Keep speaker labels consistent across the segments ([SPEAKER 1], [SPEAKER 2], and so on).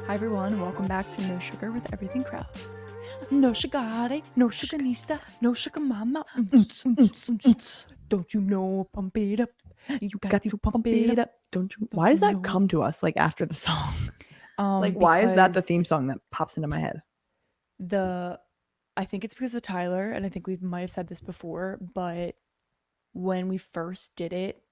[SPEAKER 1] Hi everyone, welcome back to No Sugar with Everything Krause. No sugare, no sugarista, no sugar mama. Don't you know, pump it up. You got to pump it up.
[SPEAKER 2] Don't you?
[SPEAKER 1] Don't
[SPEAKER 2] Why does
[SPEAKER 1] you
[SPEAKER 2] that
[SPEAKER 1] know?
[SPEAKER 2] come to us like after the song? Like, why is that the theme song that pops into my head?
[SPEAKER 1] I think it's because of Tyler, and I think we might have said this before, but when we first did it,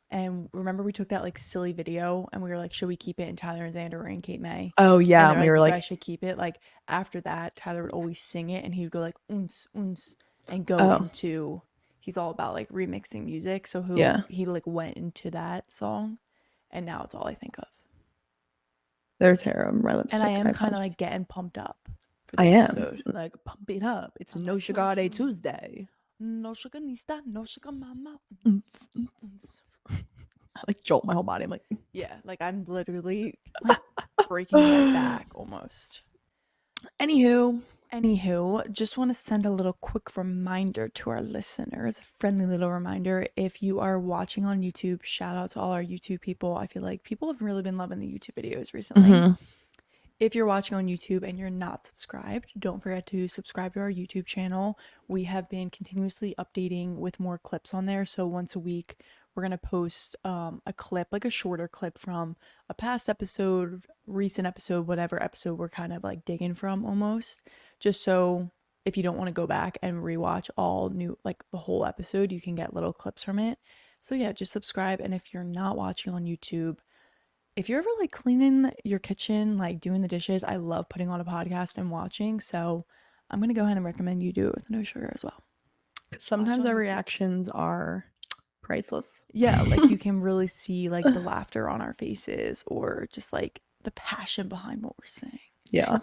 [SPEAKER 1] and remember we took that like silly video and we were like, should we keep it? And Tyler and Xander were in Cape May.
[SPEAKER 2] Oh
[SPEAKER 1] And
[SPEAKER 2] yeah,
[SPEAKER 1] they're
[SPEAKER 2] we were
[SPEAKER 1] you
[SPEAKER 2] like,
[SPEAKER 1] guys should keep it. Like after that, Tyler would always sing it and he would go like uns uns and go
[SPEAKER 2] oh
[SPEAKER 1] into he's all about like remixing music. So
[SPEAKER 2] yeah,
[SPEAKER 1] he like went into that song and now it's all I think of.
[SPEAKER 2] there's hair on my
[SPEAKER 1] And I
[SPEAKER 2] lipstick.
[SPEAKER 1] am
[SPEAKER 2] I
[SPEAKER 1] kind of
[SPEAKER 2] apologize.
[SPEAKER 1] like getting pumped up for
[SPEAKER 2] I
[SPEAKER 1] the
[SPEAKER 2] am
[SPEAKER 1] episode.
[SPEAKER 2] like pump it up. It's
[SPEAKER 1] I'm
[SPEAKER 2] No
[SPEAKER 1] like,
[SPEAKER 2] Sugar Day Tuesday.
[SPEAKER 1] no sugar nista, no sugar mama.
[SPEAKER 2] I like jolt my whole body. I'm like,
[SPEAKER 1] Yeah, like I'm literally like breaking my back almost. Anywho, just want to send a little quick reminder to our listeners, a friendly little reminder. If you are watching on YouTube, shout out to all our YouTube people. I feel like people have really been loving the YouTube videos recently.
[SPEAKER 2] mm-hmm.
[SPEAKER 1] If you're watching on YouTube and you're not subscribed, don't forget to subscribe to our YouTube channel. We have been continuously updating with more clips on there. So once a week, we're going to post a clip, like a shorter clip from a past episode, recent episode, whatever episode we're kind of like digging from almost. Just so if you don't want to go back and rewatch all new, like the whole episode, you can get little clips from it. So yeah, just subscribe. And if you're not watching on YouTube, if you're ever like cleaning your kitchen, like doing the dishes, I love putting on a podcast and watching. So I'm going to go ahead and recommend you do it with no sugar as well.
[SPEAKER 2] Sometimes our reactions are priceless.
[SPEAKER 1] Yeah, like you can really see like the laughter on our faces or just like the passion behind what we're saying.
[SPEAKER 2] Yeah.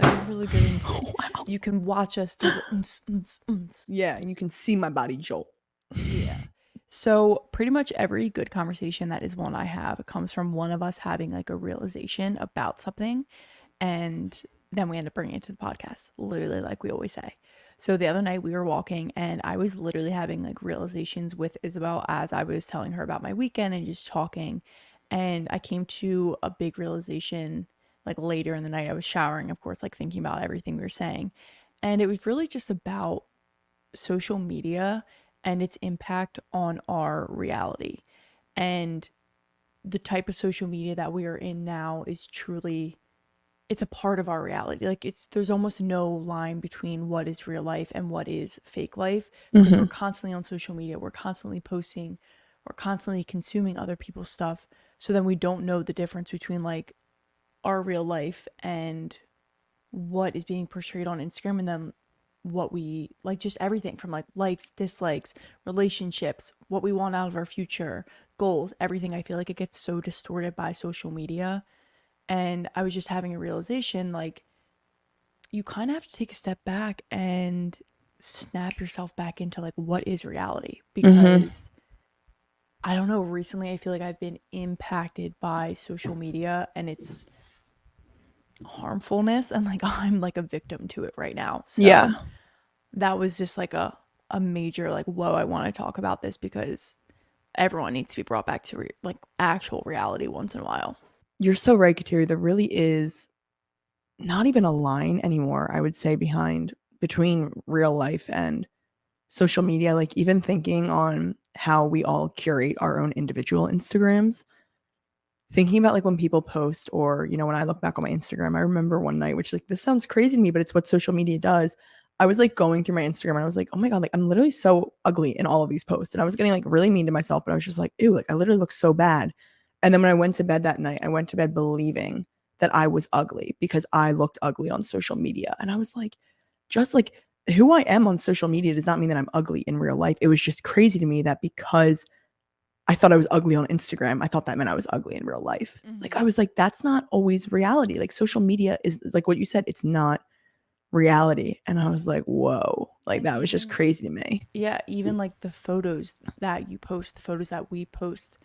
[SPEAKER 1] Like it's really good into it.
[SPEAKER 2] Wow.
[SPEAKER 1] You can watch us do the uns.
[SPEAKER 2] Yeah, and you can see my body jolt.
[SPEAKER 1] Yeah. So pretty much every good conversation that is one I have comes from one of us having like a realization about something, and then we end up bringing it to the podcast, literally like we always say. So the other night we were walking and I was literally having like realizations with Isabel as I was telling her about my weekend and just talking, and I came to a big realization like later in the night. I was showering, of course, like thinking about everything we were saying, and it was really just about social media and its impact on our reality. And the type of social media that we are in now is truly, it's a part of our reality. Like there's almost no line between what is real life and what is fake life, because we're constantly on social media, we're constantly posting, we're constantly consuming other people's stuff. So then we don't know the difference between like our real life and what is being portrayed on Instagram, and then what we like, just everything from like likes, dislikes, relationships, what we want out of our future, goals, everything. I feel like it gets so distorted by social media. And I was just having a realization like you kind of have to take a step back and snap yourself back into like what is reality, because I don't know, recently I feel like I've been impacted by social media and its harmfulness, and like I'm like a victim to it right now. So
[SPEAKER 2] Yeah.
[SPEAKER 1] that was just like a major like, whoa, I want to talk about this because everyone needs to be brought back to like actual reality once in a while.
[SPEAKER 2] You're so right, Kateri. There really is not even a line anymore, I would say, between real life and social media. Like even thinking on how we all curate our own individual Instagrams, thinking about like when people post, or when I look back on my Instagram, I remember one night, which like this sounds crazy to me, but it's what social media does. I was like going through my Instagram and I was like, oh my God, like I'm literally so ugly in all of these posts. And I was getting like really mean to myself, but I was just like, ew, like I literally look so bad. And then when I went to bed that night, I went to bed believing that I was ugly because I looked ugly on social media. And I was like, just like who I am on social media does not mean that I'm ugly in real life. It was just crazy to me that because I thought I was ugly on Instagram, I thought that meant I was ugly in real life. Like I was like, that's not always reality. Like social media is like what you said, it's not reality. And I was like, whoa, like
[SPEAKER 1] And
[SPEAKER 2] that was just crazy to me.
[SPEAKER 1] Yeah, even like the photos that you post, the photos that we post,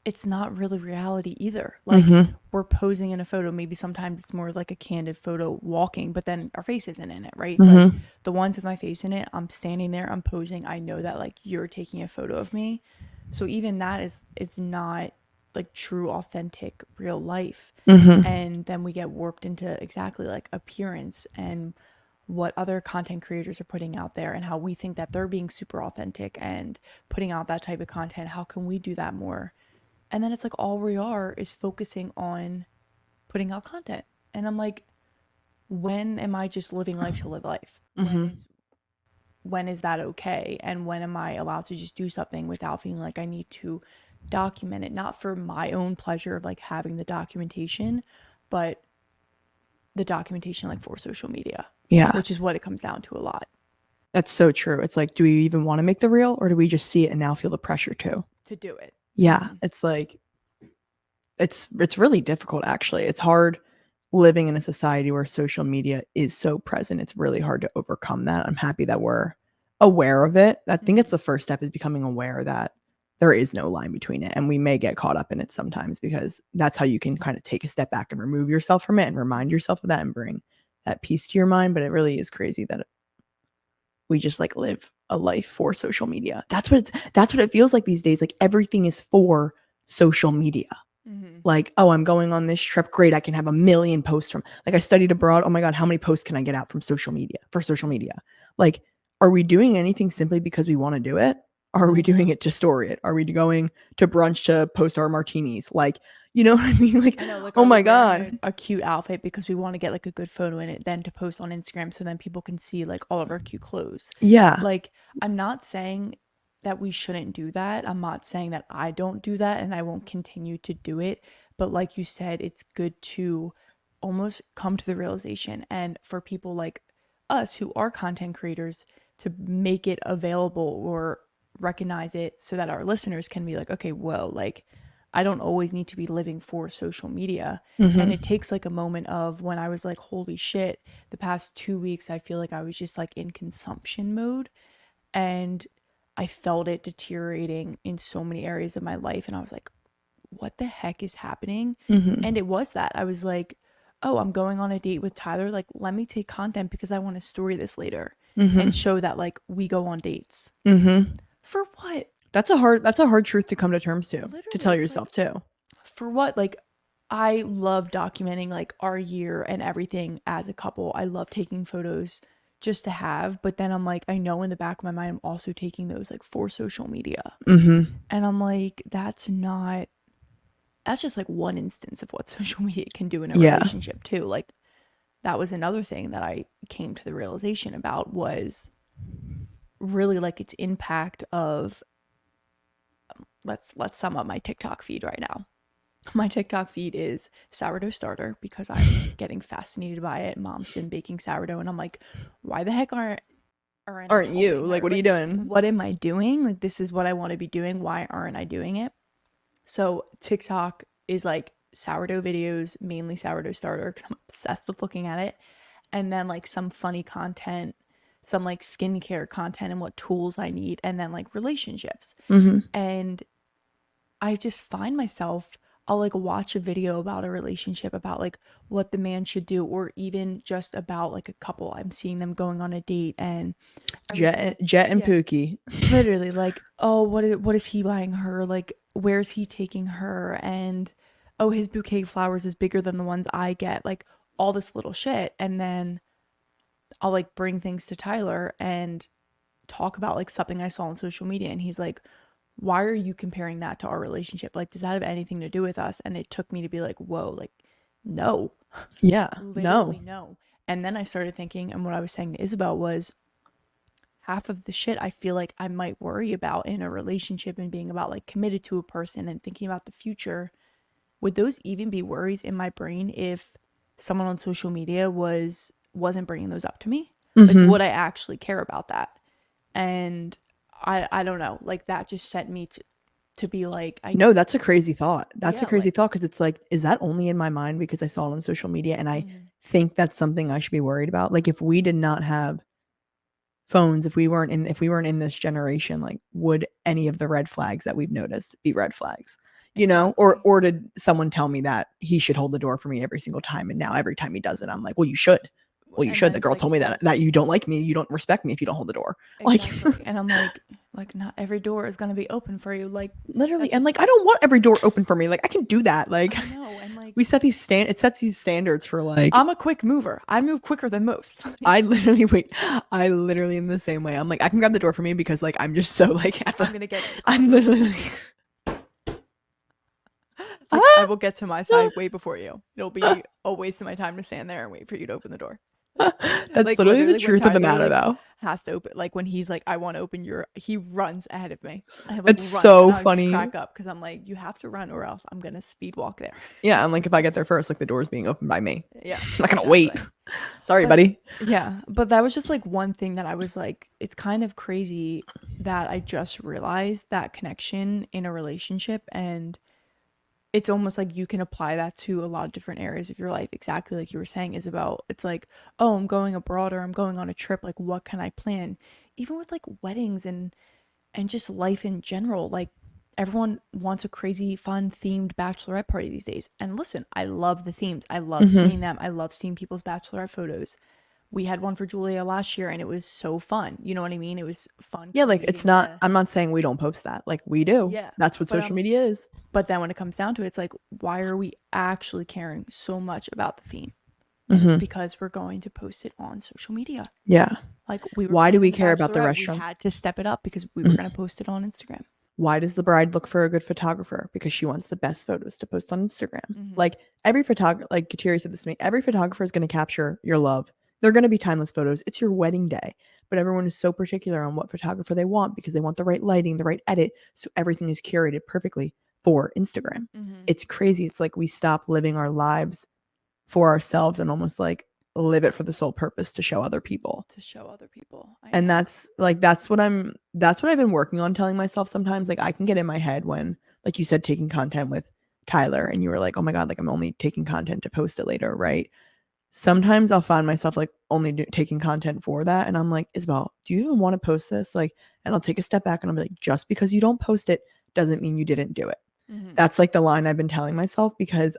[SPEAKER 1] it's not really reality either. Like we're posing in a photo, maybe sometimes it's more like a candid photo walking, but then our face isn't in it, right? It's like the ones with my face in it, I'm standing there, I'm posing, I know that like you're taking a photo of me. So even that is not like true, authentic, real life.
[SPEAKER 2] Mm-hmm.
[SPEAKER 1] And then we get warped into exactly like appearance and what other content creators are putting out there and how we think that they're being super authentic and putting out that type of content. How can we do that more? And then it's like all we are is focusing on putting out content. And I'm like, when am I just living life to live life?
[SPEAKER 2] Mm-hmm.
[SPEAKER 1] When is that okay? And when am I allowed to just do something without feeling like I need to document it, not for my own pleasure of like having the documentation, but the documentation like for social media,
[SPEAKER 2] Yeah.
[SPEAKER 1] which is what it comes down to a lot.
[SPEAKER 2] That's so true. It's like, do we even want to make the reel, or do we just see it and now feel the pressure too?
[SPEAKER 1] To do it.
[SPEAKER 2] Yeah.
[SPEAKER 1] Mm-hmm.
[SPEAKER 2] It's like, it's really difficult actually. It's hard living in a society where social media is so present. It's really hard to overcome that. I'm happy that we're aware of it. I think it's
[SPEAKER 1] Mm-hmm.
[SPEAKER 2] the first step is becoming aware that there is no line between it, and we may get caught up in it sometimes because that's how you can kind of take a step back and remove yourself from it and remind
[SPEAKER 1] Mm-hmm.
[SPEAKER 2] yourself of that and bring that peace to your mind. But it really is crazy that we just like live a life for social media. That's what it feels like these days. Like everything is for social media.
[SPEAKER 1] Mm-hmm.
[SPEAKER 2] Like, oh, I'm going on this trip. Great. I can have a million posts from, like, I studied abroad. Oh my God, how many posts can I get out from social media for social media? Like, are we doing anything simply because we want to do it? Or are we
[SPEAKER 1] I
[SPEAKER 2] doing
[SPEAKER 1] know.
[SPEAKER 2] it to store it? Are we going to brunch to post our martinis? Like, you know what I mean? Like,
[SPEAKER 1] I know, like,
[SPEAKER 2] oh
[SPEAKER 1] are we
[SPEAKER 2] my
[SPEAKER 1] wearing
[SPEAKER 2] God.
[SPEAKER 1] a cute outfit because we want to get like a good photo in it, then to post on Instagram so then people can see like all of our cute clothes?
[SPEAKER 2] Yeah.
[SPEAKER 1] Like, I'm not saying that we shouldn't do that. I'm not saying that I don't do that and I won't continue to do it. But like you said, it's good to almost come to the realization and for people like us who are content creators to make it available or recognize it so that our listeners can be like, okay, whoa, like I don't always need to be living for social media. And
[SPEAKER 2] Mm-hmm.
[SPEAKER 1] it takes like a moment of when I was like, holy shit, the past 2 weeks, I feel like I was just like in consumption mode. And I felt it deteriorating in so many areas of my life. And I was like, what the heck is happening?
[SPEAKER 2] Mm-hmm.
[SPEAKER 1] And it was that. I was like, oh, I'm going on a date with Tyler. Like, let me take content because I want to story this later and
[SPEAKER 2] Mm-hmm.
[SPEAKER 1] show that like we go on dates.
[SPEAKER 2] Mm-hmm.
[SPEAKER 1] For what?
[SPEAKER 2] That's a hard truth to come to terms to
[SPEAKER 1] Literally,
[SPEAKER 2] tell
[SPEAKER 1] it's
[SPEAKER 2] yourself
[SPEAKER 1] like,
[SPEAKER 2] too.
[SPEAKER 1] for what? Like, I love documenting like our year and everything as a couple. I love taking photos just to have, but then I'm like, I know in the back of my mind, I'm also taking those like for social media.
[SPEAKER 2] Mm-hmm.
[SPEAKER 1] And I'm like, that's just like one instance of what social media can do in a
[SPEAKER 2] Yeah.
[SPEAKER 1] relationship too. Like, that was another thing that I came to the realization about was really like its impact of let's sum up my TikTok feed right now. My TikTok feed is sourdough starter because I'm getting fascinated by it. Mom's been baking sourdough and I'm like, why the heck aren't I
[SPEAKER 2] Aren't you?
[SPEAKER 1] helping
[SPEAKER 2] Like,
[SPEAKER 1] her?
[SPEAKER 2] what are you
[SPEAKER 1] Like,
[SPEAKER 2] doing?
[SPEAKER 1] what am I doing? Like, this is what I want to be doing. Why aren't I doing it? So TikTok is like sourdough videos, mainly sourdough starter because I'm obsessed with looking at it. And then like some funny content, some like skincare content and what tools I need, and then like relationships.
[SPEAKER 2] Mm-hmm.
[SPEAKER 1] And I just find myself, I'll like watch a video about a relationship, about like what the man should do, or even just about like a couple. I'm seeing them going on a date and
[SPEAKER 2] Jet and
[SPEAKER 1] yeah,
[SPEAKER 2] Pookie.
[SPEAKER 1] literally like, oh, what is he buying her? Like, where's he taking her? And oh, his bouquet of flowers is bigger than the ones I get. Like all this little shit. And then I'll like bring things to Tyler and talk about like something I saw on social media. And he's like, why are you comparing that to our relationship? Like, does that have anything to do with us? And it took me to be like, whoa, like, no,
[SPEAKER 2] Yeah. No.
[SPEAKER 1] literally no. And then I started thinking, and what I was saying to Isabel was half of the shit I feel like I might worry about in a relationship and being about like committed to a person and thinking about the future. Would those even be worries in my brain if someone on social media wasn't bringing those up to me? Like,
[SPEAKER 2] Mm-hmm.
[SPEAKER 1] would I actually care about that? And I don't know, like that just sent me to be like, I
[SPEAKER 2] No, that's a crazy thought. That's a
[SPEAKER 1] yeah,
[SPEAKER 2] crazy
[SPEAKER 1] like
[SPEAKER 2] thought because it's like, is that only in my mind because I saw it on social media and I
[SPEAKER 1] mm,
[SPEAKER 2] think that's something I should be worried about? Like, if we did not have phones, if we weren't in this generation, like, would any of the red flags that we've noticed be red flags? You know, or
[SPEAKER 1] exactly.
[SPEAKER 2] or did someone tell me that he should hold the door for me every single time, and now every time he does it, I'm like, well, you should. Well, you
[SPEAKER 1] And then
[SPEAKER 2] should. The
[SPEAKER 1] it's
[SPEAKER 2] girl
[SPEAKER 1] like,
[SPEAKER 2] told me that you don't like me, you don't respect me if you don't hold the door. Like,
[SPEAKER 1] exactly. And I'm like, Like, not every door is going to be open for you. Like,
[SPEAKER 2] Literally.
[SPEAKER 1] that's
[SPEAKER 2] And
[SPEAKER 1] just,
[SPEAKER 2] like, I don't want every door open for me. Like, I can do that. Like,
[SPEAKER 1] I know. And like,
[SPEAKER 2] we set these it sets these standards for like,
[SPEAKER 1] I'm a quick mover. I move quicker than most.
[SPEAKER 2] I
[SPEAKER 1] Like,
[SPEAKER 2] literally wait. I literally in the same way. I'm like, I can grab the door for me because like I'm just so like at the.
[SPEAKER 1] I'm going to get to the car
[SPEAKER 2] I'm
[SPEAKER 1] first.
[SPEAKER 2] literally
[SPEAKER 1] Like, I
[SPEAKER 2] ah!
[SPEAKER 1] will get to my side way before you. It'll be a waste of my time to stand there and wait for you to open the door.
[SPEAKER 2] That's
[SPEAKER 1] Like,
[SPEAKER 2] literally the
[SPEAKER 1] literally, when
[SPEAKER 2] truth of the
[SPEAKER 1] Tyler
[SPEAKER 2] matter,
[SPEAKER 1] like
[SPEAKER 2] though.
[SPEAKER 1] has to open, like when he's like, I want to open your, he runs ahead of me. I like
[SPEAKER 2] It's
[SPEAKER 1] runs, and
[SPEAKER 2] so
[SPEAKER 1] I just
[SPEAKER 2] funny.
[SPEAKER 1] crack up because I'm like, you have to run or else I'm gonna speed walk there.
[SPEAKER 2] Yeah, I'm like, if I get there first, like the door's being opened by me.
[SPEAKER 1] Yeah,
[SPEAKER 2] I'm not gonna wait.
[SPEAKER 1] exactly.
[SPEAKER 2] Sorry,
[SPEAKER 1] But
[SPEAKER 2] buddy.
[SPEAKER 1] yeah, but that was just like one thing that I was like, it's kind of crazy that I just realized that connection in a relationship, and it's almost like you can apply that to a lot of different areas of your life. Exactly like you were saying, Isabel. It's like, oh, I'm going abroad or I'm going on a trip. Like, what can I plan? Even with like weddings and just life in general. Like, everyone wants a crazy, fun, themed bachelorette party these days. And listen, I love the themes. I love
[SPEAKER 2] Mm-hmm.
[SPEAKER 1] seeing them. I love seeing people's bachelorette photos. We had one for Julia last year and it was so fun. You know what I mean? It was fun
[SPEAKER 2] Yeah, like it's
[SPEAKER 1] creating
[SPEAKER 2] not.
[SPEAKER 1] the,
[SPEAKER 2] I'm not saying we don't post that. Like we do.
[SPEAKER 1] yeah.
[SPEAKER 2] That's what
[SPEAKER 1] But
[SPEAKER 2] social media is.
[SPEAKER 1] but then when it comes down to it, it's like, why are we actually caring so much about the theme? And it's
[SPEAKER 2] Mm-hmm.
[SPEAKER 1] because we're going to post it on social media.
[SPEAKER 2] Yeah.
[SPEAKER 1] Like, we were
[SPEAKER 2] Why do we
[SPEAKER 1] planning the
[SPEAKER 2] care about the
[SPEAKER 1] bachelorette, we
[SPEAKER 2] restaurants?
[SPEAKER 1] had to step it up because we were
[SPEAKER 2] Mhm.
[SPEAKER 1] going to post it on Instagram.
[SPEAKER 2] Why does the bride look for a good photographer? Because she wants the best photos to post on Instagram.
[SPEAKER 1] Mm-hmm.
[SPEAKER 2] Like every photographer, like Kateri said this to me, every photographer is going to capture your love. They're going to be timeless photos. It's your wedding day, but everyone is so particular on what photographer they want because they want the right lighting, the right edit. So everything is curated perfectly for Instagram.
[SPEAKER 1] Mm-hmm.
[SPEAKER 2] It's crazy. It's like we stop living our lives for ourselves and almost like live it for the sole purpose to show other people.
[SPEAKER 1] To show other people. I
[SPEAKER 2] And
[SPEAKER 1] know.
[SPEAKER 2] that's what I've been working on telling myself sometimes. Like I can get in my head when, like you said, taking content with Tyler and you were like, oh my God, like I'm only taking content to post it later, right? Sometimes I'll find myself like only taking content for that. And I'm like, Isabel, do you even want to post this? Like, and I'll take a step back and I'll be like, just because you don't post it doesn't mean you didn't do it.
[SPEAKER 1] Mm-hmm.
[SPEAKER 2] That's like the line I've been telling myself because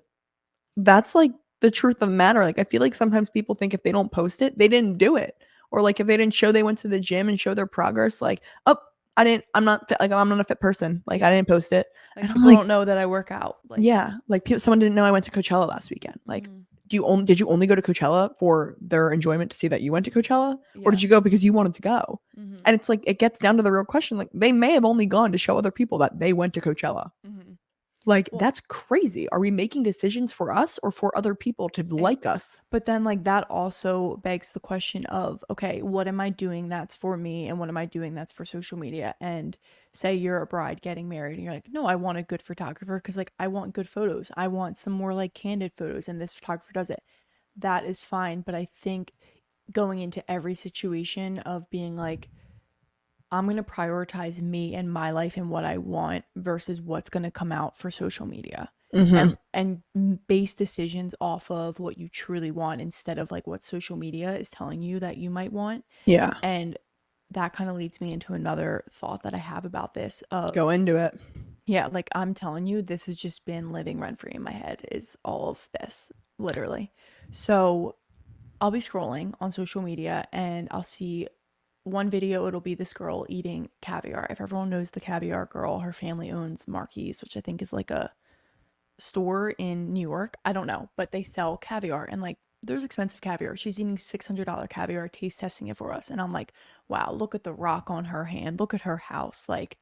[SPEAKER 2] that's like the truth of the matter. Like I feel like sometimes people think if they don't post it, they didn't do it. Or like if they didn't show they went to the gym and show their progress, like, oh, I'm not fit, like I'm not a fit person. Like I
[SPEAKER 1] Yeah.
[SPEAKER 2] didn't post it.
[SPEAKER 1] Like,
[SPEAKER 2] And I'm
[SPEAKER 1] people
[SPEAKER 2] like,
[SPEAKER 1] don't know that I work out. Like,
[SPEAKER 2] yeah, like people, someone didn't know I went to Coachella last weekend. Like,
[SPEAKER 1] mm-hmm.
[SPEAKER 2] did you only go to Coachella for their enjoyment to see that you went to Coachella? Or
[SPEAKER 1] Yeah.
[SPEAKER 2] did you go because you wanted to go?
[SPEAKER 1] Mm-hmm.
[SPEAKER 2] And it's like it gets down to the real question. Like they may have only gone to show other people that they went to Coachella.
[SPEAKER 1] Mm-hmm.
[SPEAKER 2] Like
[SPEAKER 1] Well,
[SPEAKER 2] that's crazy. Are we making decisions for us or for other people to
[SPEAKER 1] and
[SPEAKER 2] like us?
[SPEAKER 1] but then like that also begs the question of, okay, what am I doing that's for me and what am I doing that's for social media? And say you're a bride getting married and you're like, no, I want a good photographer because like I want good photos. I want some more like candid photos and this photographer does it. That is fine, but I think going into every situation of being like, I'm going to prioritize me and my life and what I want versus what's going to come out for social media.
[SPEAKER 2] Mm-hmm.
[SPEAKER 1] And base decisions off of what you truly want instead of like what social media is telling you that you might want.
[SPEAKER 2] Yeah.
[SPEAKER 1] And that kind of leads me into another thought that I have about this of,
[SPEAKER 2] Go into it.
[SPEAKER 1] yeah, like I'm telling you, this has just been living rent free in my head is all of this, literally. So I'll be scrolling on social media and I'll see one video, it'll be this girl eating caviar. If everyone knows the caviar girl, her family owns Marquise, which I think is like a store in New York. I don't know, but they sell caviar and like there's expensive caviar. She's eating $600 caviar, taste testing it for us. And I'm like, wow, look at the rock on her hand. Look at her house. Like,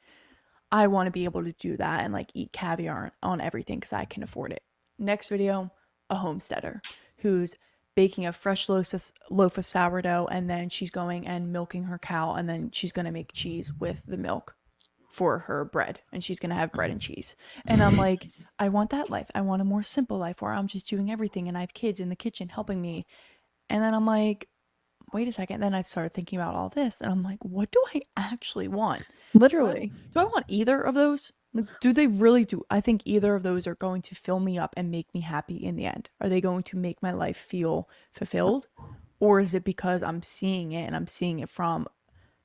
[SPEAKER 1] I want to be able to do that and like eat caviar on everything because I can afford it. Next video, a homesteader who's baking a fresh loaf of sourdough and then she's going and milking her cow and then she's going to make cheese with the milk for her bread and she's going to have bread and cheese. And I'm like, I want that life. I want a more simple life where I'm just doing everything and I have kids in the kitchen helping me. And then I'm like, wait a second. Then I started thinking about all this and I'm like, what do I actually want? Do I
[SPEAKER 2] Literally.
[SPEAKER 1] do I want either of those? Like, do they really do? I think either of those are going to fill me up and make me happy in the end. Are they going to make my life feel fulfilled? Or is it because I'm seeing it and I'm seeing it from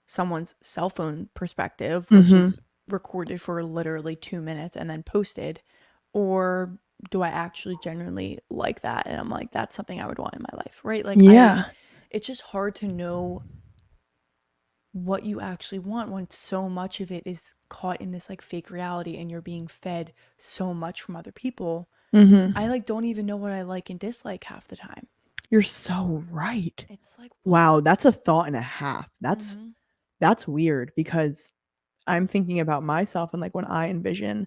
[SPEAKER 1] someone's cell phone perspective, which
[SPEAKER 2] Mm-hmm.
[SPEAKER 1] is recorded for literally 2 minutes and then posted? Or do I actually genuinely like that? And I'm like, that's something I would want in my life, right? Like,
[SPEAKER 2] Yeah.
[SPEAKER 1] it's just hard to know what you actually want when so much of it is caught in this like fake reality and you're being fed so much from other people. I
[SPEAKER 2] Mhm.
[SPEAKER 1] like don't even know what I like and dislike half the time.
[SPEAKER 2] You're so right.
[SPEAKER 1] It's like
[SPEAKER 2] Wow,
[SPEAKER 1] what?
[SPEAKER 2] that's a thought and a half.
[SPEAKER 1] Mm-hmm.
[SPEAKER 2] That's weird because I'm thinking about myself and like when I envision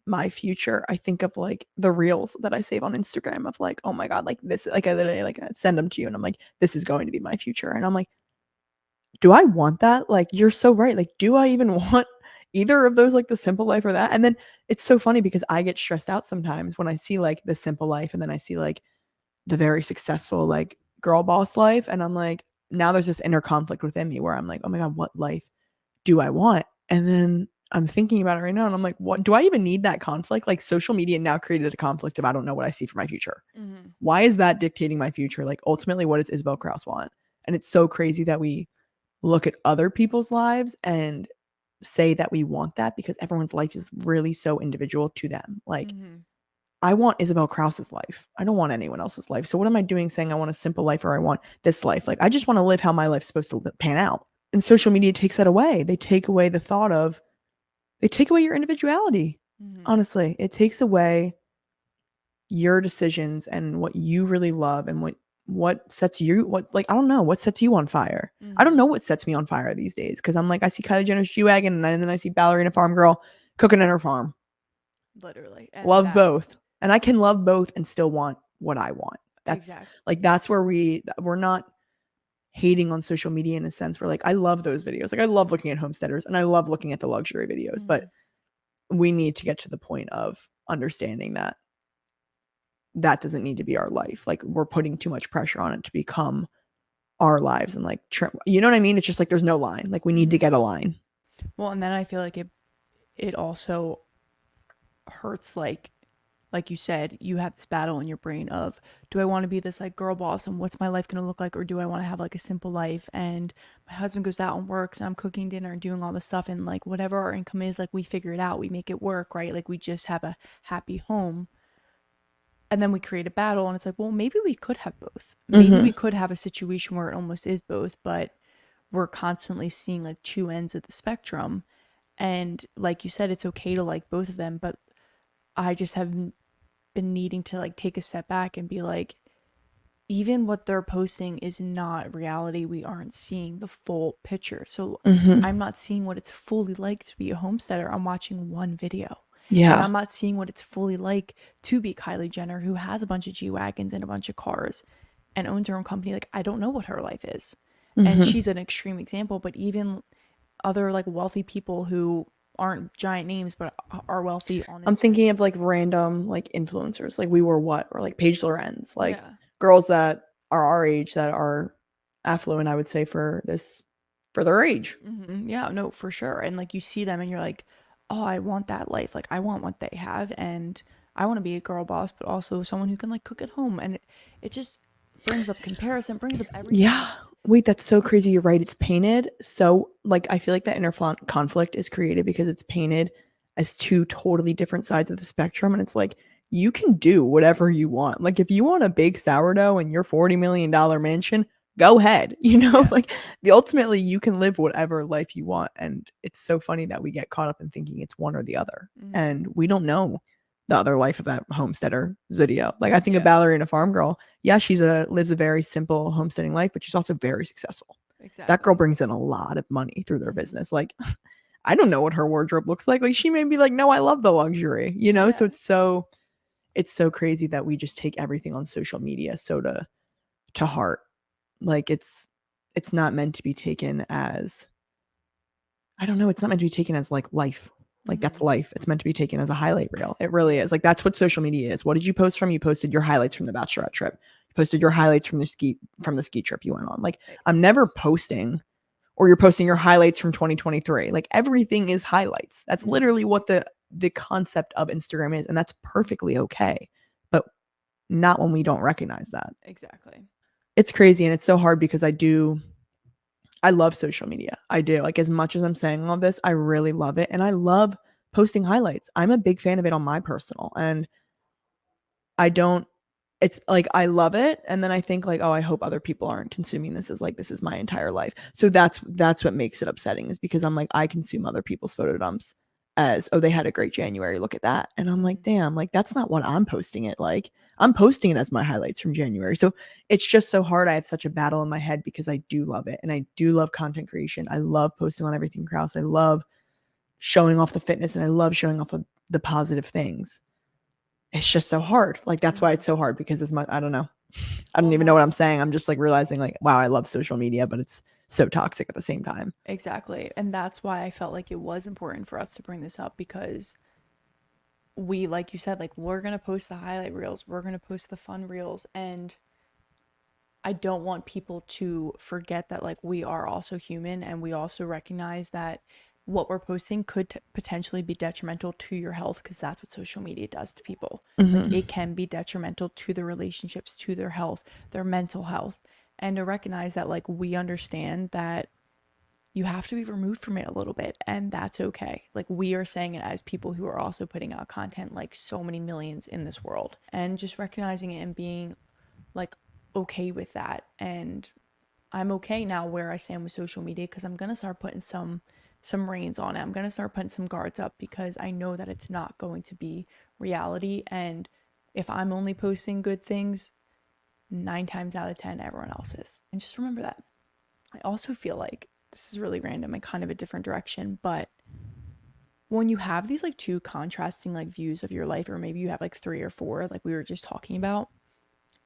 [SPEAKER 2] my future, I think of like the reels that I save on Instagram of like, oh my God, like this, like I literally like I send them to you and I'm like, this is going to be my future. And I'm like, do I want that? Like, you're so right. Like, do I even want either of those, like the simple life or that? And then it's so funny because I get stressed out sometimes when I see like the simple life and then I see like the very successful, like girl boss life. And I'm like, now there's this inner conflict within me where I'm like, oh my God, what life do I want? And then I'm thinking about it right now and I'm like, what do I even need that conflict? Like social media now created a conflict of I don't know what I see for my future.
[SPEAKER 1] Mm-hmm.
[SPEAKER 2] Why is that dictating my future? Like ultimately, what does Isabel Krause want? And it's so crazy that we look at other people's lives and say that we want that because everyone's life is really so individual to them. Like
[SPEAKER 1] Mm-hmm.
[SPEAKER 2] I want Isabel Krause's life. I don't want anyone else's life. So what am I doing saying I want a simple life or I want this life? Like I just want to live how my life's supposed to pan out. And social media takes that away. They take away the thought of they take away your individuality.
[SPEAKER 1] Mm-hmm.
[SPEAKER 2] Honestly, it takes away your decisions and what you really love and what sets you what like I don't know what sets you on fire. I don't
[SPEAKER 1] Mm-hmm.
[SPEAKER 2] know what sets me on fire these days because I'm like I see Kylie Jenner's G wagon and then I see Ballerina Farm Girl cooking in her farm.
[SPEAKER 1] Literally. And
[SPEAKER 2] Love
[SPEAKER 1] that
[SPEAKER 2] both, and I can love both and still want what I want. That's
[SPEAKER 1] exact.
[SPEAKER 2] like that's where we're not hating on social media in a sense. We're like I love those videos. Like I love looking at homesteaders and I love looking at the luxury videos,
[SPEAKER 1] Mm-hmm.
[SPEAKER 2] but we need to get to the point of understanding that that doesn't need to be our life. Like we're putting too much pressure on it to become our lives and like you know what I mean? It's just like there's no line. Like we need to
[SPEAKER 1] Mm-hmm.
[SPEAKER 2] get a line.
[SPEAKER 1] Well, and then I feel like it also hurts like you said, you have this battle in your brain of do I want to be this like girl boss and what's my life going to look like or do I want to have like a simple life and my husband goes out and works and I'm cooking dinner and doing all this stuff and like whatever our income is like we figure it out, we make it work, right? Like we just have a happy home. And then we create a battle and it's like, well, maybe we could have both. Maybe
[SPEAKER 2] Mm-hmm.
[SPEAKER 1] we could have a situation where it almost is both, but we're constantly seeing like two ends of the spectrum. And like you said, it's okay to like both of them, but I just have been needing to like take a step back and be like, even what they're posting is not reality. We aren't seeing the full picture. So
[SPEAKER 2] Mm-hmm.
[SPEAKER 1] I'm not seeing what it's fully like to be a homesteader. I'm watching one video. And
[SPEAKER 2] Yeah.
[SPEAKER 1] I'm not seeing what it's fully like to be Kylie Jenner, who has a bunch of G Wagons and a bunch of cars and owns her own company. Like, I don't know what her life is. And
[SPEAKER 2] Mm-hmm.
[SPEAKER 1] she's an extreme example, but even other like wealthy people who aren't giant names but are wealthy on
[SPEAKER 2] I'm
[SPEAKER 1] Instagram.
[SPEAKER 2] thinking of like random like influencers, like We Were What or like Paige Lorenz, like
[SPEAKER 1] Yeah.
[SPEAKER 2] girls that are our age that are affluent, I would say, for their age.
[SPEAKER 1] Mm-hmm. Yeah, no, for sure. And like you see them and you're like, oh, I want that life. Like I want what they have and I want to be a girl boss, but also someone who can like cook at home. And it just brings up comparison, brings up everything.
[SPEAKER 2] Yeah.
[SPEAKER 1] It's
[SPEAKER 2] Wait, that's so crazy. You're right. It's painted. So, like, I feel like that inner conflict is created because it's painted as two totally different sides of the spectrum. And it's like, you can do whatever you want. Like, if you want to bake sourdough in your $40 million mansion, go ahead. You know,
[SPEAKER 1] yeah.
[SPEAKER 2] like, ultimately, you can live whatever life you want. And it's so funny that we get caught up in thinking it's one or the other.
[SPEAKER 1] Mm-hmm.
[SPEAKER 2] And we don't know the other life of that homesteader video. Like, I think of
[SPEAKER 1] Yeah,
[SPEAKER 2] Ballerina Farm Girl. Yeah, she's a lives a very simple homesteading life, but she's also very successful. That girl
[SPEAKER 1] exactly.
[SPEAKER 2] brings in a lot of money through their
[SPEAKER 1] Mm-hmm.
[SPEAKER 2] business. Like, I don't know what her wardrobe looks like. Like, she may be like, no, I love the luxury, you know? So
[SPEAKER 1] Yeah.
[SPEAKER 2] it's so crazy that we just take everything on social media so to heart. Like it's not meant to be taken as I don't know, it's not meant to be taken as like life. Like
[SPEAKER 1] Mm-hmm.
[SPEAKER 2] that's life. It's meant to be taken as a highlight reel. It really is. Like that's what social media is. What did you post from? You posted your highlights from the bachelorette trip. You posted your highlights from the ski trip you went on. Like I'm never
[SPEAKER 1] Yes.
[SPEAKER 2] posting or you're posting your highlights from 2023. Like everything is highlights. That's
[SPEAKER 1] Mm-hmm.
[SPEAKER 2] literally what the concept of Instagram is and that's perfectly okay. But not when we don't recognize that.
[SPEAKER 1] Exactly.
[SPEAKER 2] It's crazy and it's so hard because I love social media. I do. Like as much as I'm saying all this, I really love it and I love posting highlights. I'm a big fan of it on my personal and I don't it's like I love it, and then I think like, oh, I hope other people aren't consuming this as like this is my entire life. So that's what makes it upsetting, is because I'm like, I consume other people's photo dumps as, oh, they had a great January, look at that. And I'm like, damn, like that's not what I'm posting it like. I'm posting it as my highlights from January. So it's just so hard. I have such a battle in my head because I do love it, and I do love content creation. I love posting on Everything Krause. I love showing off the fitness, and I love showing off the positive things. It's just so hard. Like that's why it's so hard, because as much, I don't know. I don't
[SPEAKER 1] Well,
[SPEAKER 2] even know what
[SPEAKER 1] that's
[SPEAKER 2] I'm saying. I'm just like realizing like, wow, I love social media, but it's so toxic at the same time.
[SPEAKER 1] exactly. And that's why I felt like it was important for us to bring this up, because we, like you said, like we're going to post the highlight reels, we're going to post the fun reels. And I don't want people to forget that like we are also human, and we also recognize that what we're posting could potentially be detrimental to your health, because that's what social media does to people. Like
[SPEAKER 2] Mm-hmm.
[SPEAKER 1] it can be detrimental to their relationships, to their health, their mental health. And to recognize that like we understand that you have to be removed from it a little bit, and that's okay. Like we are saying it as people who are also putting out content, like so many millions in this world, and just recognizing it and being like okay with that. And I'm okay now where I stand with social media, because I'm gonna start putting some reins on it. I'm gonna start putting some guards up, because I know that it's not going to be reality. And if I'm only posting good things, 9 times out of 10 everyone else is. And just remember that. I also feel like this is really random and kind of a different direction, but when you have these like two contrasting like views of your life, or maybe you have like three or four, like we were just talking about,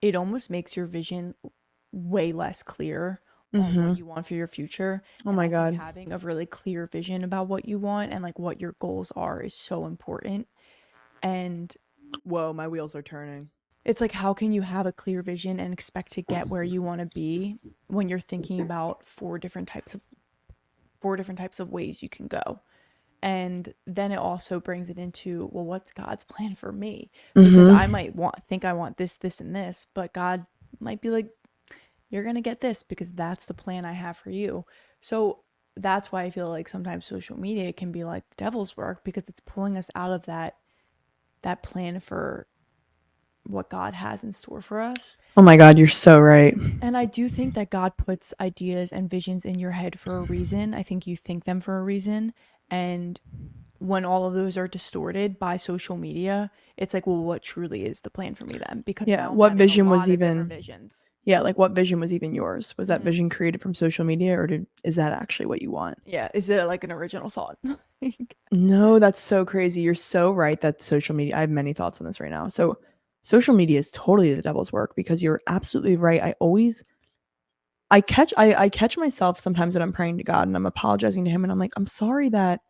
[SPEAKER 1] it almost makes your vision way less clear on what
[SPEAKER 2] Mm-hmm.
[SPEAKER 1] you want for your future.
[SPEAKER 2] Oh
[SPEAKER 1] And
[SPEAKER 2] my
[SPEAKER 1] I think
[SPEAKER 2] God.
[SPEAKER 1] having a really clear vision about what you want and like what your goals are is so important. And
[SPEAKER 2] Whoa, my wheels are turning.
[SPEAKER 1] it's like, how can you have a clear vision and expect to get where you want to be when you're thinking about four different types of ways you can go? And then it also brings it into, well, what's God's plan for me? Because I
[SPEAKER 2] Mm-hmm.
[SPEAKER 1] might think I want this, this, and this, but God might be like, you're going to get this because that's the plan I have for you. So that's why I feel like sometimes social media can be like the devil's work, because it's pulling us out of that plan for what God has in store for us.
[SPEAKER 2] Oh my God, you're so right.
[SPEAKER 1] And I do think that God puts ideas and visions in your head for a reason. I think you think them for a reason. And when all of those are distorted by social media, it's like, well, what truly is the plan for me then? Because
[SPEAKER 2] Yeah.
[SPEAKER 1] now I'm
[SPEAKER 2] What
[SPEAKER 1] having a
[SPEAKER 2] vision was
[SPEAKER 1] lot of different
[SPEAKER 2] even,
[SPEAKER 1] visions.
[SPEAKER 2] yeah, like what vision was even yours? Was that
[SPEAKER 1] Mm-hmm.
[SPEAKER 2] vision created from social media, or is that actually what you want?
[SPEAKER 1] Yeah. Is it like an original thought?
[SPEAKER 2] No, that's so crazy. You're so right that social media, I have many thoughts on this right now. So, social media is totally the devil's work, because you're absolutely right. I catch myself sometimes when I'm praying to God and I'm apologizing to him, and I'm like, I'm sorry that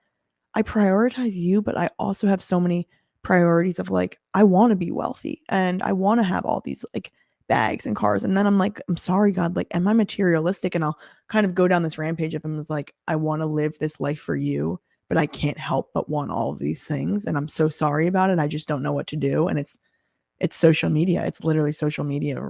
[SPEAKER 2] I prioritize you, but I also have so many priorities of like, I want to be wealthy and I want to have all these like bags and cars. And then I'm like, I'm sorry, God, like, am I materialistic? And I'll kind of go down this rampage of him as like, I want to live this life for you, but I can't help but want all of these things. And I'm so sorry about it. I just don't know what to do. And it's social media. It's literally social media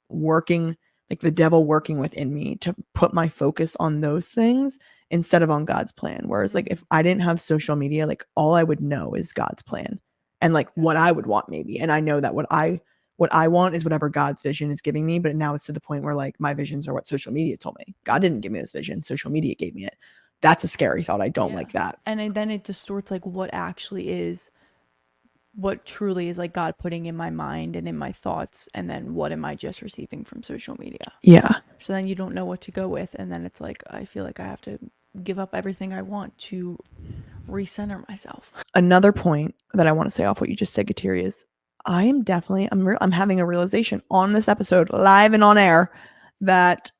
[SPEAKER 2] working, like the devil working within me to put my focus on those things instead of on God's plan. Whereas like
[SPEAKER 1] Mm-hmm.
[SPEAKER 2] if I didn't have social media, like all I would know is God's plan and like what I
[SPEAKER 1] Exactly.
[SPEAKER 2] would want maybe. And I know that what I want is whatever God's vision is giving me, but now it's to the point where like my visions are what social media told me. God didn't give me this vision, social media gave me it. That's a scary thought. I don't
[SPEAKER 1] Yeah.
[SPEAKER 2] like that.
[SPEAKER 1] And then it distorts like what truly is like God putting in my mind and in my thoughts, and then what am I just receiving from social media?
[SPEAKER 2] Yeah.
[SPEAKER 1] So then you don't know what to go with, and then it's like I feel like I have to give up everything I want to recenter myself.
[SPEAKER 2] Another point that I want to say off what you just said, Kateri, is I am definitely I'm having a realization on this episode, live and on air, that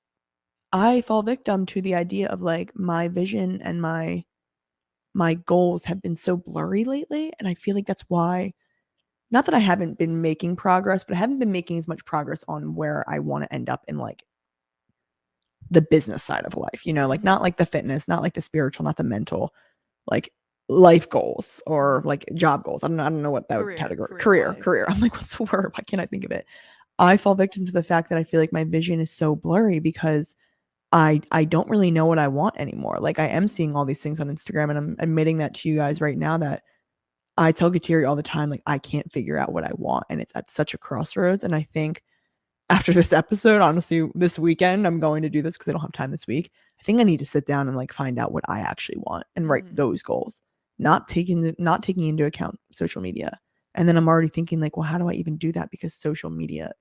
[SPEAKER 2] I fall victim to the idea of like my vision and my goals have been so blurry lately, and I feel like that's why, not that I haven't been making progress, but I haven't been making as much progress on where I want to end up in like the business side of life, like
[SPEAKER 1] Mm-hmm.
[SPEAKER 2] not like the fitness, not like the spiritual, not the mental, like life goals or
[SPEAKER 1] Mm-hmm.
[SPEAKER 2] like job goals. I don't know what that would
[SPEAKER 1] Career,
[SPEAKER 2] category,
[SPEAKER 1] career
[SPEAKER 2] career,
[SPEAKER 1] wise,
[SPEAKER 2] career. I'm
[SPEAKER 1] yeah.
[SPEAKER 2] like, what's the word? Why can't I think of it? I fall victim to the fact that I feel like my vision is so blurry because I don't really know what I want anymore. Like I am seeing all these things on Instagram, and I'm admitting that to you guys right now that I tell Kateri all the time, like, I can't figure out what I want. And it's at such a crossroads. And I think after this episode, honestly, this weekend, I'm going to do this because I don't have time this week. I think I need to sit down and like find out what I actually want and write those goals, not taking into account social media. And then I'm already thinking like, well, how do I even do that? Because social media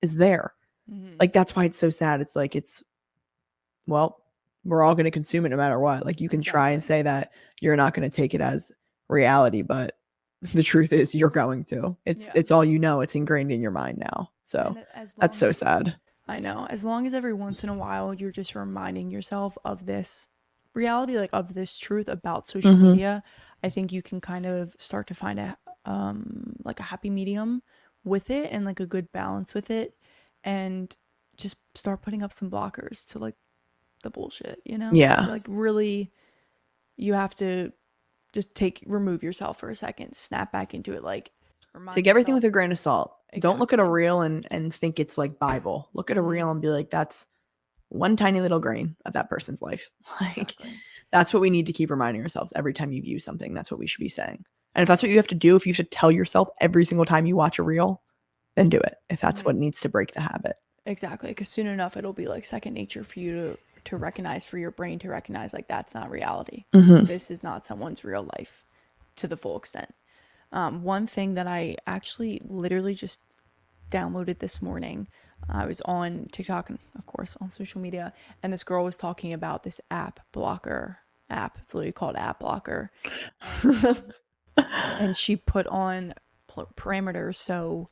[SPEAKER 2] is there.
[SPEAKER 1] Mm-hmm.
[SPEAKER 2] Like that's why it's so sad. It's like well, we're all going to consume it no matter what. Like you can try and
[SPEAKER 1] Exactly.
[SPEAKER 2] say that you're not going to take it as reality, but the truth is you're going to. It's
[SPEAKER 1] Yeah.
[SPEAKER 2] it's all you know. It's ingrained in your mind now. So
[SPEAKER 1] And as
[SPEAKER 2] that's
[SPEAKER 1] long
[SPEAKER 2] so
[SPEAKER 1] as
[SPEAKER 2] sad.
[SPEAKER 1] I know, as long as every once in a while you're just reminding yourself of this reality, like of this truth about social
[SPEAKER 2] Mm-hmm.
[SPEAKER 1] media, I think you can kind of start to find a like a happy medium with it and like a good balance with it, and just start putting up some blockers to like the bullshit, you know?
[SPEAKER 2] Yeah.
[SPEAKER 1] Like really you have to just remove yourself for a second, snap back into it, like remind
[SPEAKER 2] Take everything with
[SPEAKER 1] yourself
[SPEAKER 2] a grain of salt. Don't look at a
[SPEAKER 1] exactly.
[SPEAKER 2] reel and think it's like Bible. Look at a
[SPEAKER 1] Mm-hmm.
[SPEAKER 2] reel and be like, that's one tiny little grain of that person's life. Like
[SPEAKER 1] Exactly.
[SPEAKER 2] that's what we need to keep reminding ourselves every time you view something. That's what we should be saying. And if that's what you have to do, if you should tell yourself every single time you watch a reel, then do it. If that's
[SPEAKER 1] Mm-hmm.
[SPEAKER 2] what needs to break the habit.
[SPEAKER 1] Exactly, because soon enough it'll be like second nature for you to recognize, for your brain to recognize like that's not reality.
[SPEAKER 2] Mm-hmm.
[SPEAKER 1] This is not someone's real life to the full extent. One thing that I actually literally just downloaded this morning, I was on TikTok and of course on social media, and this girl was talking about this app blocker app. It's literally called App Blocker, and she put on parameters. So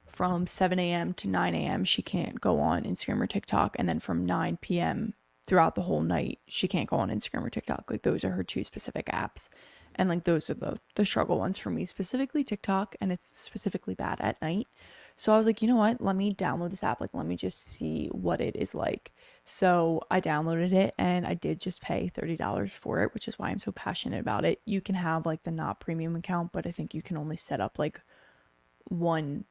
[SPEAKER 1] from 7 a.m. to 9 a.m., she can't go on Instagram or TikTok. And then from 9 p.m. throughout the whole night, she can't go on Instagram or TikTok. Like those are her two specific apps. And like those are the struggle ones for me, specifically TikTok. And it's specifically bad at night. So I was like, you know what? Let me download this app. Like, let me just see what it is like. So I downloaded it and I did just pay $30 for it, which is why I'm so passionate about it. You can have like the not premium account, but I think you can only set up like one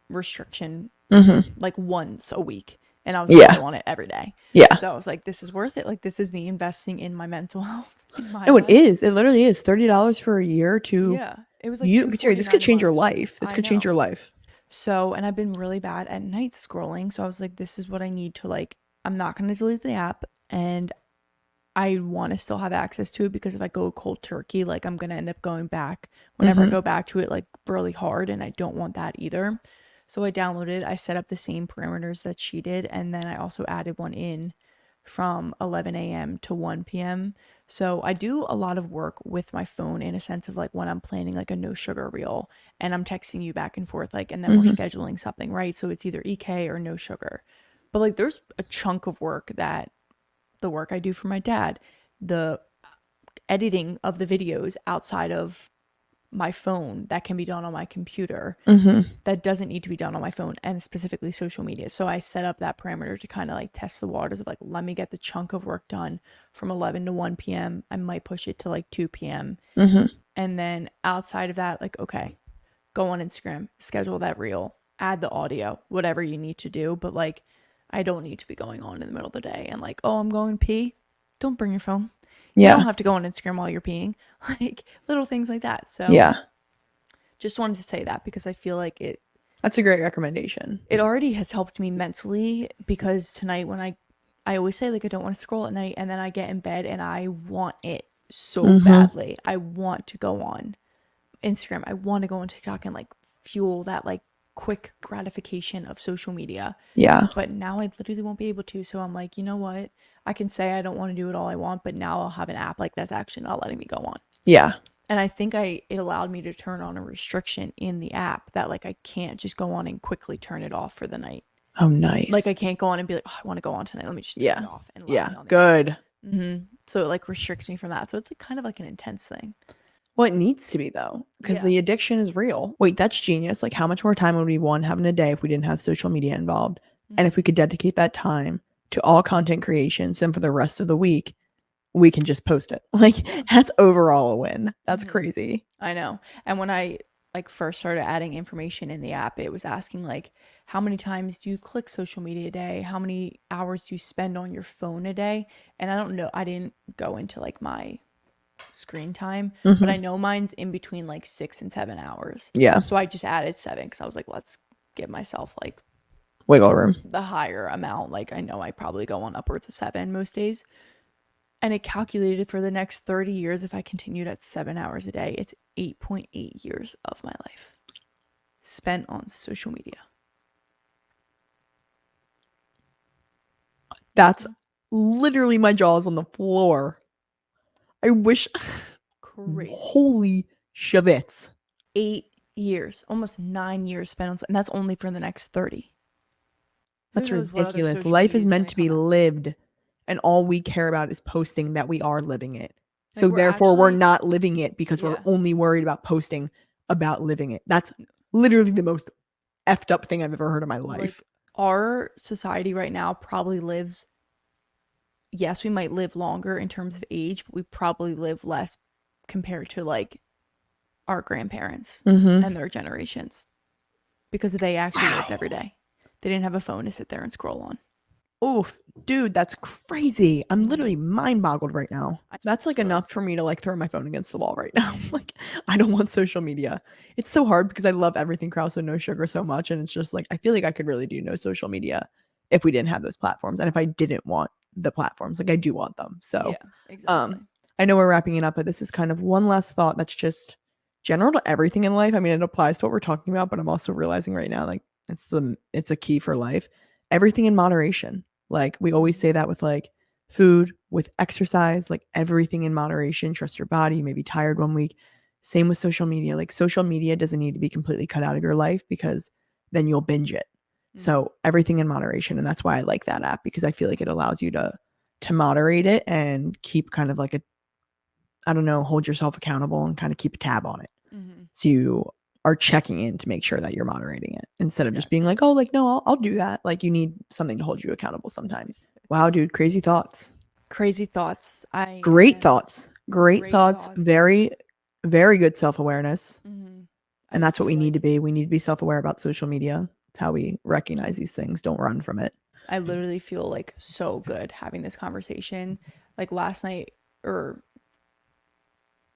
[SPEAKER 1] restriction
[SPEAKER 2] Mm-hmm.
[SPEAKER 1] like once a week, and I was gonna
[SPEAKER 2] Yeah.
[SPEAKER 1] go on it every day.
[SPEAKER 2] Yeah.
[SPEAKER 1] So I was like, this is worth it. Like this is me investing in my mental health, in my
[SPEAKER 2] No, it
[SPEAKER 1] eyes.
[SPEAKER 2] is. It literally is $30 for a year to
[SPEAKER 1] Yeah, it was like
[SPEAKER 2] you. Terry, this could
[SPEAKER 1] 249 a
[SPEAKER 2] change your
[SPEAKER 1] month.
[SPEAKER 2] life. This
[SPEAKER 1] I
[SPEAKER 2] could change
[SPEAKER 1] know.
[SPEAKER 2] your life.
[SPEAKER 1] So, and I've been really bad at night scrolling, so I was like, this is what I need to like. I'm not gonna delete the app, and I want to still have access to it, because if I go cold turkey, like I'm going to end up going back whenever I
[SPEAKER 2] Mm-hmm.
[SPEAKER 1] go back to it like really hard, and I don't want that either. So I downloaded, I set up the same parameters that she did, and then I also added one in from 11 a.m. to 1 p.m. So I do a lot of work with my phone in a sense of like when I'm planning like a no sugar reel and I'm texting you back and forth, like, and then we're
[SPEAKER 2] Mm-hmm.
[SPEAKER 1] scheduling something, right? So it's either EK or no sugar. But like there's a chunk of work that the work I do for my dad, the editing of the videos outside of my phone that can be done on my computer,
[SPEAKER 2] Mm-hmm.
[SPEAKER 1] that doesn't need to be done on my phone, and specifically social media. So I set up that parameter to kind of like test the waters of like, let me get the chunk of work done from 11 to 1 p.m. I might push it to like 2 p.m.
[SPEAKER 2] Mm-hmm.
[SPEAKER 1] And then outside of that, like, okay, go on Instagram, schedule that reel, add the audio, whatever you need to do. But like, I don't need to be going on in the middle of the day and like, oh, I'm going pee. Don't bring your phone. You don't
[SPEAKER 2] Yeah.
[SPEAKER 1] have to go on Instagram while you're peeing. Like little things like that. So
[SPEAKER 2] Yeah.
[SPEAKER 1] just wanted to say that because I feel like
[SPEAKER 2] That's a great recommendation.
[SPEAKER 1] it already has helped me mentally, because tonight when I always say like I don't want to scroll at night, and then I get in bed and I want it so
[SPEAKER 2] Mm-hmm.
[SPEAKER 1] badly. I want to go on Instagram. I want to go on TikTok and like fuel that like quick gratification of social media.
[SPEAKER 2] Yeah.
[SPEAKER 1] But now I literally won't be able to. So I'm like, you know what? I can say I don't want to do it all I want, but now I'll have an app like that's actually not letting me go on.
[SPEAKER 2] Yeah.
[SPEAKER 1] And I think it allowed me to turn on a restriction in the app that like I can't just go on and quickly turn it off for the night.
[SPEAKER 2] Oh,
[SPEAKER 1] Like
[SPEAKER 2] nice.
[SPEAKER 1] I can't go on and be like, oh, I want to go on tonight. Let me just turn
[SPEAKER 2] Yeah.
[SPEAKER 1] it off and allow
[SPEAKER 2] Yeah.
[SPEAKER 1] me on the app.
[SPEAKER 2] Good.
[SPEAKER 1] So it like restricts me from that. So it's like kind of like an intense thing.
[SPEAKER 2] Well, it needs to be though, because
[SPEAKER 1] Yeah.
[SPEAKER 2] the addiction is real. Wait, that's genius. Like, how much more time would we one have in a day if we didn't have social media involved? And if we could dedicate that time to all content creations, and for the rest of the week, we can just post it. Like,
[SPEAKER 1] Yeah.
[SPEAKER 2] that's overall a win. That's crazy.
[SPEAKER 1] I know. And when I like first started adding information in the app, it was asking like, how many times do you click social media a day? How many hours do you spend on your phone a day? And I don't know, I didn't go into like my screen time, but I
[SPEAKER 2] Mhm.
[SPEAKER 1] know mine's in between like 6 and 7 hours.
[SPEAKER 2] Yeah.
[SPEAKER 1] So I just added 7 because I was like, let's give myself like
[SPEAKER 2] Wiggle room.
[SPEAKER 1] the higher amount. Like I know I probably go on upwards of 7 most days. And it calculated for the next 30 years, if I continued at 7 hours a day, it's 8.8 years of my life spent on social media.
[SPEAKER 2] That's literally my jaw's on the floor. I wish.
[SPEAKER 1] Crazy.
[SPEAKER 2] Holy shivits.
[SPEAKER 1] 8 years, almost 9 years spent on, and that's only for the next 30. Who
[SPEAKER 2] That's
[SPEAKER 1] knows what other
[SPEAKER 2] ridiculous.
[SPEAKER 1] social
[SPEAKER 2] Life
[SPEAKER 1] media
[SPEAKER 2] is
[SPEAKER 1] is going
[SPEAKER 2] meant
[SPEAKER 1] to
[SPEAKER 2] to be
[SPEAKER 1] come out?
[SPEAKER 2] lived, and all we care about is posting that we are living it.
[SPEAKER 1] Like
[SPEAKER 2] So
[SPEAKER 1] we're
[SPEAKER 2] therefore, we're
[SPEAKER 1] actually,
[SPEAKER 2] not living it because we're
[SPEAKER 1] yeah,
[SPEAKER 2] only worried about posting about living it. That's literally the most effed up thing I've ever heard in my life.
[SPEAKER 1] like our society right now probably lives, yes, we might live longer in terms of age, but we probably live less compared to like our grandparents
[SPEAKER 2] Mm-hmm.
[SPEAKER 1] and their generations because they actually lived every
[SPEAKER 2] Wow.
[SPEAKER 1] day. They didn't have a phone to sit there and scroll on.
[SPEAKER 2] Oh, dude, that's crazy. I'm
[SPEAKER 1] Mm-hmm.
[SPEAKER 2] literally mind boggled right now.
[SPEAKER 1] It's
[SPEAKER 2] That's like enough
[SPEAKER 1] ridiculous.
[SPEAKER 2] for me to like throw my phone against the wall right now.
[SPEAKER 1] Mm-hmm.
[SPEAKER 2] Like, I don't want social media. It's so hard because I love everything Krause and no sugar so much. And it's just like, I feel like I could really do no social media if we didn't have those platforms. And if I didn't want the platforms, like I do want them. So,
[SPEAKER 1] Yeah, exactly.
[SPEAKER 2] um, I know we're wrapping it up, but this is kind of one last thought that's just general to everything in life. I mean, it applies to what we're talking about, but I'm also realizing right now, like it's a key for life. Everything in moderation. Like we always
[SPEAKER 1] Mm-hmm.
[SPEAKER 2] say that with like food, with exercise, like everything in moderation. Trust your body. You may be tired one week. Same with social media. Like social media doesn't need to be completely cut out of your life because then you'll binge it.
[SPEAKER 1] Mm-hmm.
[SPEAKER 2] So everything in moderation. And that's why I like that app because I feel like it allows you to moderate it and keep kind of like a, I don't know, hold yourself accountable and kind of keep a tab on it.
[SPEAKER 1] Mm-hmm.
[SPEAKER 2] So you are checking in to make sure that you're moderating it instead of just being
[SPEAKER 1] Exactly.
[SPEAKER 2] like, oh, like, no, I'll do that. Like, you need something to hold you accountable sometimes. Wow, dude, crazy thoughts.
[SPEAKER 1] Crazy thoughts. I
[SPEAKER 2] Great
[SPEAKER 1] am
[SPEAKER 2] thoughts. Great
[SPEAKER 1] great
[SPEAKER 2] thoughts.
[SPEAKER 1] thoughts.
[SPEAKER 2] Very, very good self awareness.
[SPEAKER 1] Mm-hmm.
[SPEAKER 2] And
[SPEAKER 1] I
[SPEAKER 2] that's what
[SPEAKER 1] feel
[SPEAKER 2] we need to
[SPEAKER 1] like
[SPEAKER 2] be. We need to be self aware about social media. It's how we recognize
[SPEAKER 1] mm-hmm.
[SPEAKER 2] these things. Don't run from it.
[SPEAKER 1] I literally feel like so good having this conversation. Like last night, or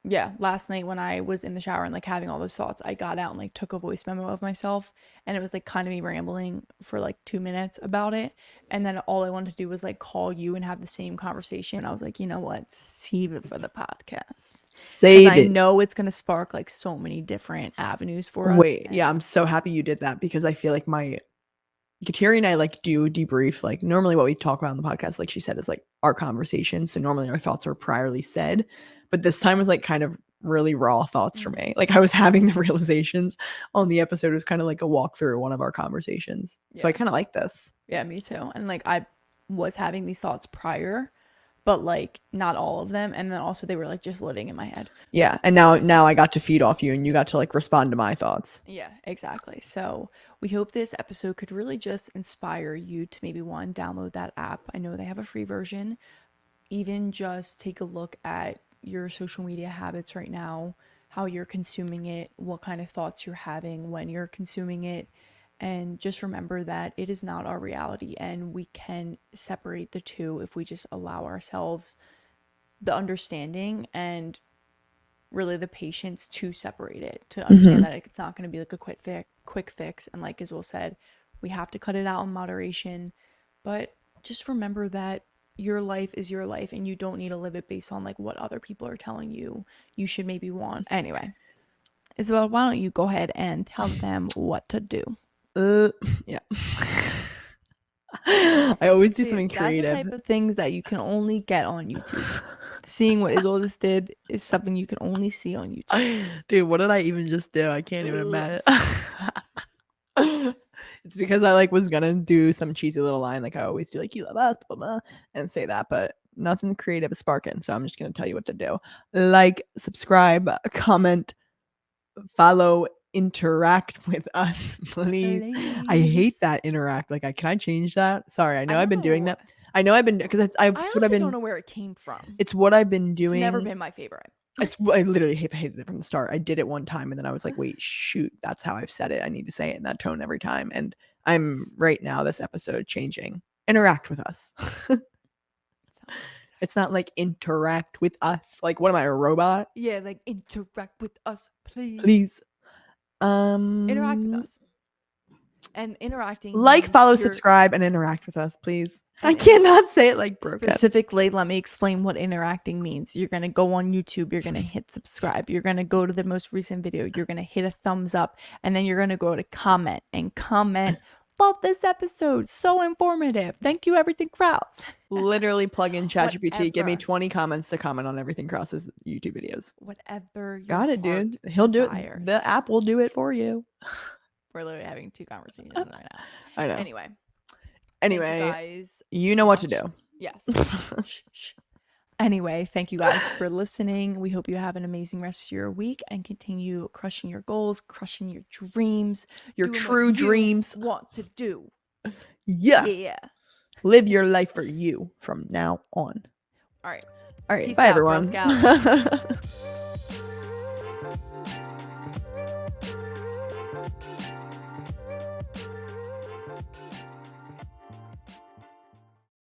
[SPEAKER 1] yeah, last night when I was in the shower and like having all those thoughts, I got out and like took a voice memo of myself, and it was like kind of me rambling for like 2 minutes about it. And then all I wanted to do was like call you and have the same conversation. I was like, you know what? Save it for the podcast. Because
[SPEAKER 2] Save
[SPEAKER 1] I
[SPEAKER 2] it.
[SPEAKER 1] know it's going to spark like so many different avenues for us.
[SPEAKER 2] Wait, yeah,
[SPEAKER 1] And
[SPEAKER 2] I'm so happy you did that because I feel like my Kateri and I like do debrief. Like normally what we talk about on the podcast, like she said, is like our conversation. So normally our thoughts are priorly said, but this time was like kind of really raw thoughts for
[SPEAKER 1] mm-hmm.
[SPEAKER 2] me. Like I was having the realizations on the episode. It was kind of like a walkthrough one of our conversations. So I
[SPEAKER 1] Yeah.
[SPEAKER 2] kind of like this.
[SPEAKER 1] Yeah, me too. And like I was having these thoughts prior, but like not all of them. And then also they were like just living in my head.
[SPEAKER 2] Yeah. And now I got to feed off you and you got to like respond to my thoughts.
[SPEAKER 1] Yeah, exactly. So we hope this episode could really just inspire you to maybe one, download that app. I know they have a free version. Even just take a look at your social media habits right now, how you're consuming it, what kind of thoughts you're having when you're consuming it. And just remember that it is not our reality, and we can separate the two if we just allow ourselves the understanding and really the patience to separate it, to understand
[SPEAKER 2] Mm-hmm.
[SPEAKER 1] that it's not going to be like a quick fix. And like Isabel said, we have to cut it out in moderation. But just remember that your life is your life, and you don't need to live it based on like what other people are telling you you should maybe want. Anyway, Isabel, why don't you go ahead and tell them what to do?
[SPEAKER 2] Uh, yeah. I always do
[SPEAKER 1] See,
[SPEAKER 2] something
[SPEAKER 1] that's the
[SPEAKER 2] creative.
[SPEAKER 1] type of things that you can only get on YouTube. Seeing what Isabel just did is something you can only see on YouTube.
[SPEAKER 2] Dude, what did I even just do? I can't even
[SPEAKER 1] Ugh.
[SPEAKER 2] imagine. It's because I like was gonna do some cheesy little line like I always do, like you love us, blah, blah, blah, and say that, but nothing creative is sparking. So I'm just gonna tell you what to do. Like, subscribe, comment, follow, interact with us, please. I hate
[SPEAKER 1] Please.
[SPEAKER 2] that interact. Like, can I change that? Sorry, I
[SPEAKER 1] I
[SPEAKER 2] know I've
[SPEAKER 1] don't
[SPEAKER 2] been doing
[SPEAKER 1] know.
[SPEAKER 2] that. I know I've been because
[SPEAKER 1] I
[SPEAKER 2] it's what I've
[SPEAKER 1] honestly don't
[SPEAKER 2] been.
[SPEAKER 1] know where it came from.
[SPEAKER 2] It's what I've been
[SPEAKER 1] It's never
[SPEAKER 2] doing.
[SPEAKER 1] been my favorite.
[SPEAKER 2] It's I literally hated it from the start. I did it one time and then I was like, wait, shoot, that's how I've said it. I need to say it in that tone every time. And I'm right now this episode changing. Interact with us.
[SPEAKER 1] Sounds
[SPEAKER 2] It's not like interact with us. Like, what am I, a robot?
[SPEAKER 1] Yeah, like interact with us, please.
[SPEAKER 2] Please.
[SPEAKER 1] Interact with us. And interacting
[SPEAKER 2] Like,
[SPEAKER 1] means
[SPEAKER 2] follow,
[SPEAKER 1] you're
[SPEAKER 2] subscribe, and interact with us, please. I
[SPEAKER 1] and
[SPEAKER 2] cannot say it like broken.
[SPEAKER 1] specifically, let me explain what interacting means. You're going to go on YouTube, you're going to hit subscribe, you're going to go to the most recent video, you're going to hit a thumbs up, and then you're going to go to comment and comment, love this episode, so informative. Thank you, Everything Krause.
[SPEAKER 2] Literally plug in ChatGPT, give me
[SPEAKER 1] Whatever.
[SPEAKER 2] 20 comments to comment on Everything Krause's YouTube videos.
[SPEAKER 1] Whatever your
[SPEAKER 2] Got it,
[SPEAKER 1] heart
[SPEAKER 2] dude. He'll
[SPEAKER 1] desires.
[SPEAKER 2] do it. The app will do it for you.
[SPEAKER 1] We're literally having two conversations right now.
[SPEAKER 2] I know.
[SPEAKER 1] Anyway,
[SPEAKER 2] Anyway,
[SPEAKER 1] thank you guys
[SPEAKER 2] you
[SPEAKER 1] so
[SPEAKER 2] know what to
[SPEAKER 1] much.
[SPEAKER 2] do.
[SPEAKER 1] Yes. Shh, shh. Anyway, thank you guys for listening. We hope you have an amazing rest of your week and continue crushing your goals, crushing your dreams,
[SPEAKER 2] Your
[SPEAKER 1] doing
[SPEAKER 2] true
[SPEAKER 1] what you
[SPEAKER 2] dreams.
[SPEAKER 1] want to do.
[SPEAKER 2] Yes.
[SPEAKER 1] Yeah.
[SPEAKER 2] Live your life for you from now on.
[SPEAKER 1] All right.
[SPEAKER 2] All right.
[SPEAKER 1] Peace
[SPEAKER 2] Bye,
[SPEAKER 1] out, Girl
[SPEAKER 2] everyone.
[SPEAKER 1] Scout.